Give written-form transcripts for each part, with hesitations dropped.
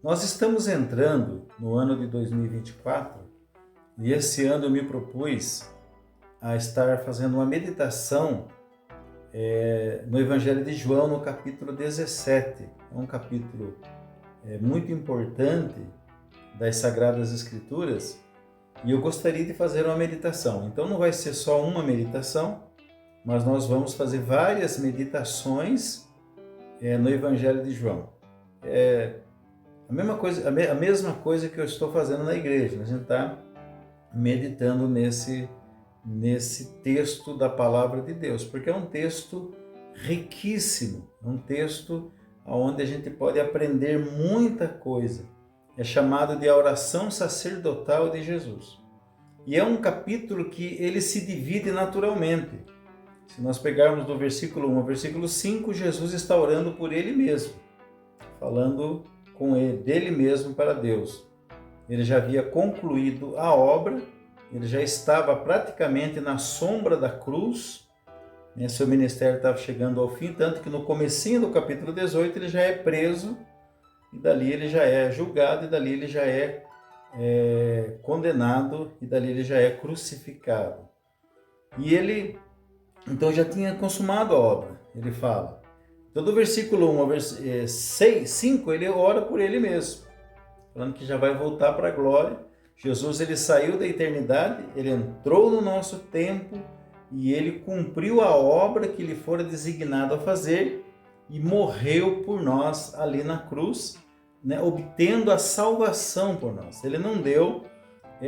Nós estamos entrando no ano de 2024 e esse ano eu me propus a estar fazendo uma meditação no Evangelho de João, no capítulo 17. É um capítulo muito importante das Sagradas Escrituras e eu gostaria de fazer uma meditação. Então não vai ser só uma meditação, mas nós vamos fazer várias meditações no Evangelho de João. A mesma coisa que eu estou fazendo na igreja. A gente está meditando nesse texto da Palavra de Deus, porque é um texto riquíssimo, é um texto onde a gente pode aprender muita coisa. É chamado de a oração sacerdotal de Jesus. E é um capítulo que ele se divide naturalmente. Se nós pegarmos do versículo 1 ao versículo 5, Jesus está orando por ele mesmo, falando com ele, dele mesmo para Deus. Ele já havia concluído a obra, ele já estava praticamente na sombra da cruz, seu ministério estava chegando ao fim, tanto que no comecinho do capítulo 18 ele já é preso, e dali ele já é julgado, e dali ele já é condenado, e dali ele já é crucificado. E ele, então, já tinha consumado a obra, ele fala. Então, do versículo 1 ao 5, ele ora por ele mesmo, falando que já vai voltar para a glória. Jesus, ele saiu da eternidade, ele entrou no nosso tempo e ele cumpriu a obra que lhe fora designado a fazer e morreu por nós ali na cruz, obtendo a salvação por nós. Ele não deu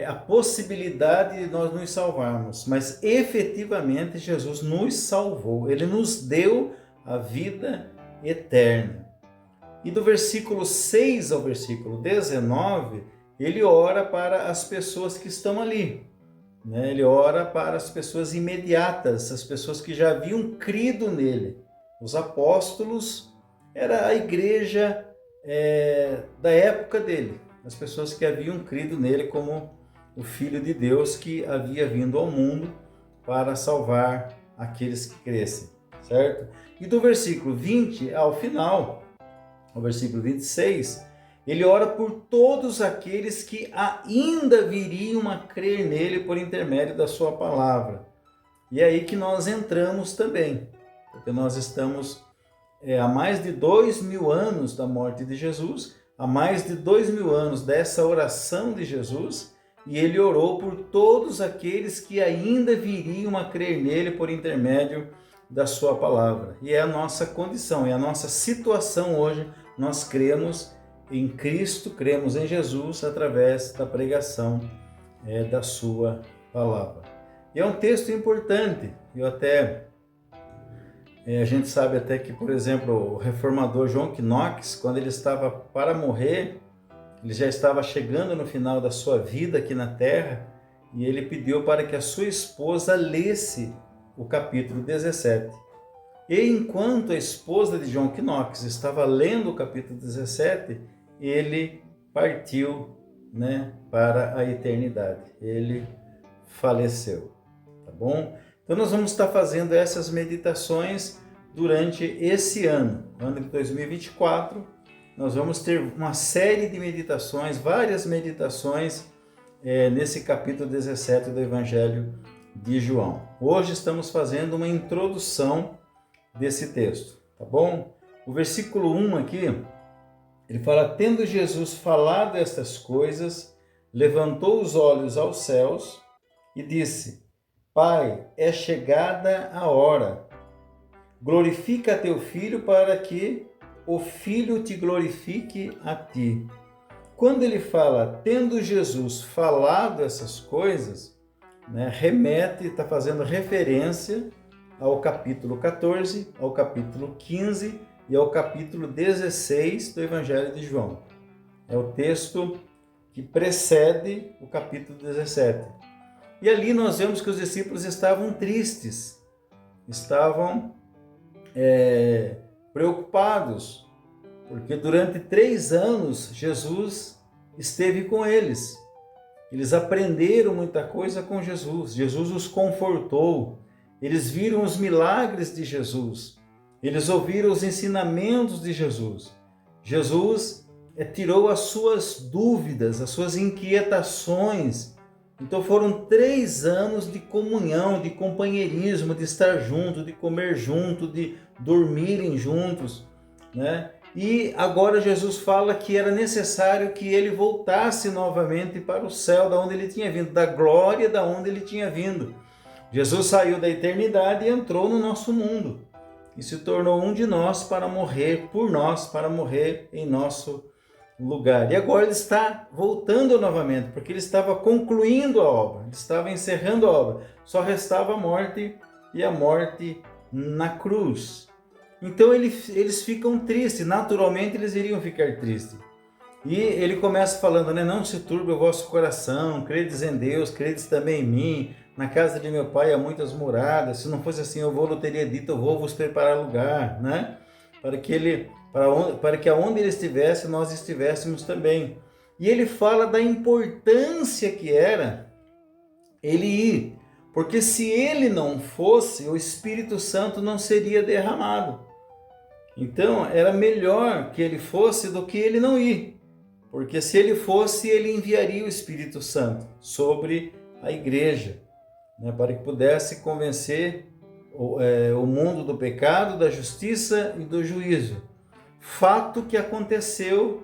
a possibilidade de nós nos salvarmos, mas efetivamente Jesus nos salvou, ele nos deu a vida eterna. E do versículo 6 ao versículo 19, ele ora para as pessoas que estão ali. Ele ora para as pessoas imediatas, as pessoas que já haviam crido nele. Os apóstolos era a igreja da época dele, as pessoas que haviam crido nele como o Filho de Deus que havia vindo ao mundo para salvar aqueles que crescem, certo? E do versículo 20 ao final, ao versículo 26, ele ora por todos aqueles que ainda viriam a crer nele por intermédio da sua palavra. E é aí que nós entramos também, porque nós estamos há mais de 2000 anos da morte de Jesus, há mais de 2000 anos dessa oração de Jesus, e ele orou por todos aqueles que ainda viriam a crer nele por intermédio da sua palavra. E é a nossa condição, é a nossa situação hoje. Nós cremos em Cristo, cremos em Jesus através da pregação da sua palavra. E é um texto importante. A gente sabe até que, por exemplo, o reformador John Knox, quando ele estava para morrer, ele já estava chegando no final da sua vida aqui na Terra, e ele pediu para que a sua esposa lesse o capítulo 17. E enquanto a esposa de John Knox estava lendo o capítulo 17, ele partiu, para a eternidade. Ele faleceu, tá bom? Então nós vamos estar fazendo essas meditações durante esse ano de 2024. Nós vamos ter uma série de meditações, várias meditações nesse capítulo 17 do Evangelho de João. Hoje estamos fazendo uma introdução desse texto, tá bom? O versículo 1 aqui, ele fala: tendo Jesus falado estas coisas, levantou os olhos aos céus e disse: Pai, é chegada a hora. Glorifica teu Filho para que o Filho te glorifique a ti. Quando ele fala, tendo Jesus falado essas coisas, está fazendo referência ao capítulo 14, ao capítulo 15 e ao capítulo 16 do Evangelho de João. É o texto que precede o capítulo 17. E ali nós vemos que os discípulos estavam tristes, estavam preocupados, porque durante 3 anos Jesus esteve com eles. Eles aprenderam muita coisa com Jesus. Jesus os confortou. Eles viram os milagres de Jesus. Eles ouviram os ensinamentos de Jesus. Jesus tirou as suas dúvidas, as suas inquietações. Então foram 3 anos de comunhão, de companheirismo, de estar junto, de comer junto, de dormirem juntos, né? E agora Jesus fala que era necessário que ele voltasse novamente para o céu, da onde ele tinha vindo, da glória da onde ele tinha vindo. Jesus saiu da eternidade e entrou no nosso mundo e se tornou um de nós para morrer por nós, para morrer em nosso lugar. E agora ele está voltando novamente, porque ele estava concluindo a obra, ele estava encerrando a obra. Só restava a morte, e a morte na cruz. Então eles ficam tristes, naturalmente eles iriam ficar tristes. E ele começa falando, né? Não se turbe o vosso coração, credes em Deus, credes também em mim. Na casa de meu pai há muitas moradas, se não fosse assim eu teria dito, eu vou vos preparar lugar, né? Para que aonde ele estivesse, nós estivéssemos também. E ele fala da importância que era ele ir, porque se ele não fosse, o Espírito Santo não seria derramado. Então, era melhor que ele fosse do que ele não ir, porque se ele fosse, ele enviaria o Espírito Santo sobre a igreja, né, para que pudesse convencer o mundo do pecado, da justiça e do juízo. Fato que aconteceu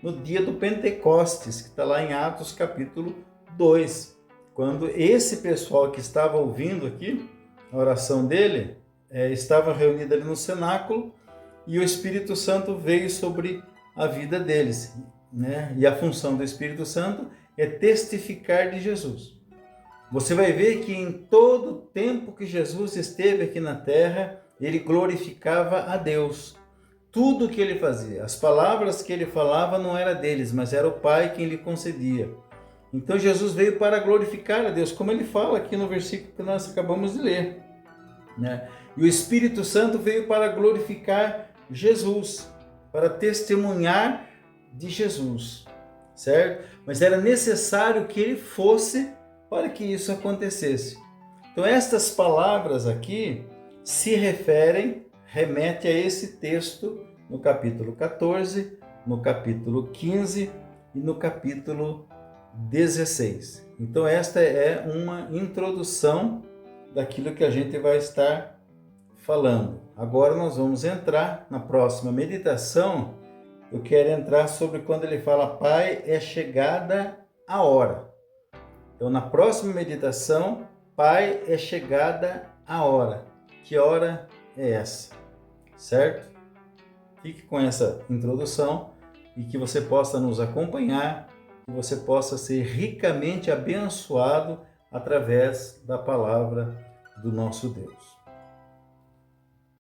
no dia do Pentecostes, que está lá em Atos capítulo 2, quando esse pessoal que estava ouvindo aqui a oração dele, estava reunido ali no cenáculo, e o Espírito Santo veio sobre a vida deles, né? E a função do Espírito Santo é testificar de Jesus. Você vai ver que em todo o tempo que Jesus esteve aqui na terra, ele glorificava a Deus. Tudo que ele fazia, as palavras que ele falava não era deles, mas era o Pai quem lhe concedia. Então Jesus veio para glorificar a Deus, como ele fala aqui no versículo que nós acabamos de ler, né? E o Espírito Santo veio para glorificar Jesus, para testemunhar de Jesus, certo? Mas era necessário que ele fosse para que isso acontecesse. Então estas palavras aqui remete a esse texto no capítulo 14, no capítulo 15 e no capítulo 16. Então esta é uma introdução daquilo que a gente vai estar falando. Agora nós vamos entrar na próxima meditação. Eu quero entrar sobre quando ele fala, Pai, é chegada a hora. Então na próxima meditação, Pai, é chegada a hora. Que hora é essa? Certo? Fique com essa introdução e que você possa nos acompanhar, que você possa ser ricamente abençoado através da palavra do nosso Deus.